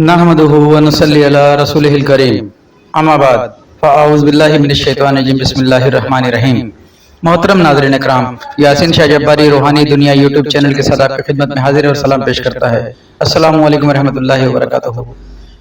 नहमदुहु व नसल्ली अला रसूलिहिल करीम अम्मा बाद फ़अऊज़ु बिल्लाहि मिनश शैतानिर रजीम बिस्मिल्लाहिर रहमानिर रहीम। मोहतरम नाज़रीन इकराम, यासीन शाह जब्बारी रूहानी दुनिया यूट्यूब चैनल के साथ आपकी खिदमत में हाजिर और सलाम पेश करता है। अस्सलामु अलैकुम व रहमतुल्लाहि व बरकातुहू।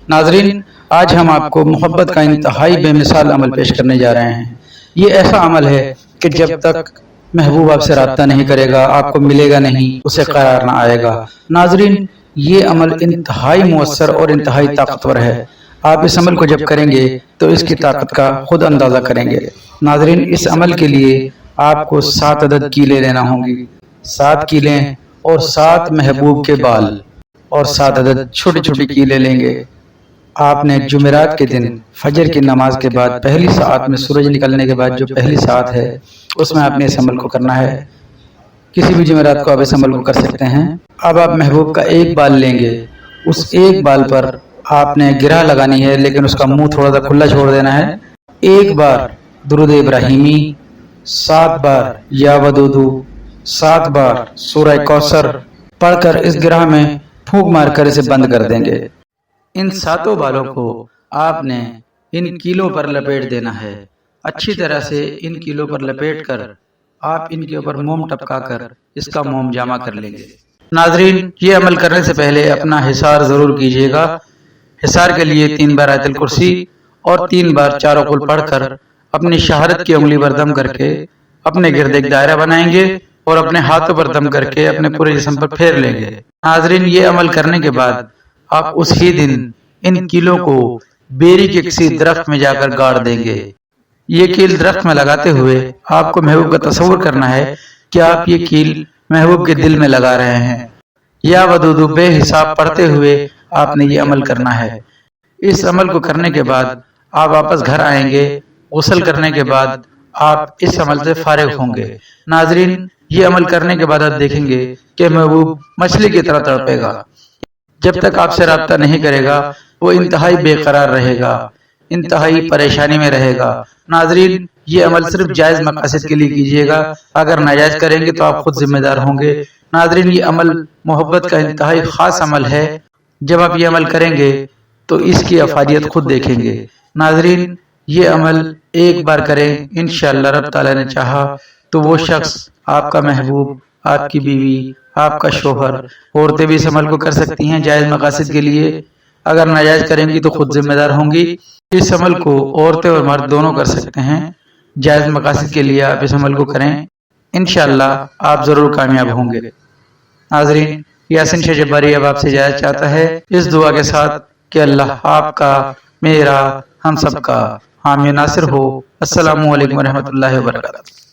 नाज़रीन, आज हम आपको मोहब्बत का इंतहाई बेमिसाल अमल पेश करने जा रहे हैं। ये ऐसा अमल है कि जब तक महबूब आपसे राब्ता नहीं करेगा, आपको मिलेगा नहीं, उसे करार ना आएगा। नाज़रीन, ये अमल इंतहाई मुअस्सर और इंतहाई ताकतवर है। आप इस अमल को जब करेंगे तो इसकी ताकत का खुद अंदाजा करेंगे। नाज़रीन, इस अमल के लिए आपको 7 अदद कीलें लेना होंगी। 7 कीलें और 7 महबूब के बाल और 7 अदद छोटी छोटी कीलें लेंगे। आपने जुमेरात के दिन फजर की नमाज के बाद पहली सात में सूरज निकलने के बाद जो पहली सात है उसमें आपने इस अमल को करना है। किसी भी जुमेरात को आप इस अमल को कर सकते हैं। अब आप महबूब का एक बाल लेंगे, उस एक बाल पर आपने गिरा लगानी है, लेकिन उसका मुंह थोड़ा सा खुला छोड़ देना है। एक बार दुरूद इब्राहिमी, 7 बार या वदूदू, 7 बार सूरह कौसर पढ़कर इस गिरा में फूंक मारकर इसे बंद कर देंगे। इन 7 बालों को आपने इन कीलों पर लपेट देना है। अच्छी तरह से इन कीलों पर लपेट कर आप इनके ऊपर मोम टपकाकर इसका मोम जामा कर लेंगे। नाज़रीन, ये अमल करने से पहले अपना हिसार जरूर कीजिएगा। हिसार के लिए 3 बार आयतुल कुर्सी और 3 बार चारों कुल पढ़कर अपनी शहादत की उंगली पर दम करके अपने गिर्द एक दायरा बनाएंगे और अपने हाथों पर दम करके अपने पूरे जिस्म पर फेर लेंगे। नाज़रीन, ये अमल करने के बाद आप उस ही दिन इन कीलों को बेरी के किसी दरख्त में जाकर गाड़ देंगे। ये कील दरख्त में लगाते हुए आपको महबूब का तस्वुर करना है कि आप ये कील महबूब के दिल में लगा रहे हैं। या वदूदू बेहिसाब पढ़ते हुए आपने ये अमल करना है। इस अमल को करने के बाद आप वापस घर आएंगे। गुस्ल करने के बाद आप इस अमल से फारिग होंगे। नाज़रीन, ये अमल करने के बाद आप देखेंगे कि महबूब मछली की तरह तड़पेगा। जब तक आपसे राब्ता नहीं करेगा वो इंतहाई बेकरार रहेगा, इंतहाई परेशानी में रहेगा। नाज़रीन, ये अमल सिर्फ जायज़ मकासद के लिए कीजिएगा। अगर नाजायज करेंगे तो आप खुद जिम्मेदार होंगे। नाज़रीन, ये अमल मोहब्बत का इंतहाई ख़ास अमल है। जब आप ये अमल करेंगे तो इसकी अफादियत खुद देखेंगे। नाज़रीन, ये अमल एक बार करें, इंशाअल्लाह रब ताला ने चाहा तो वो शख्स आपका महबूब, आपकी बीवी, आपका शोहर, औरतें भी इस अमल को कर सकती हैं जायज़ मकासद के लिए। अगर नाजायज करेंगी तो खुद जिम्मेदार होंगी। इस अमल को औरतें और मर्द दोनों कर सकते हैं। जायज़ मकासद के लिए आप इस अमल को करें, इंशाअल्लाह आप जरूर कामयाब होंगे। नाज़रीन, यासीन शाह जब्बारी अब आपसे इजाज़त चाहता है इस दुआ के साथ कि अल्लाह आपका, मेरा, हम सबका हामी नासिर हो। अस्सलामु अलैकुम व रहमतुल्लाहि व बरकातुहू।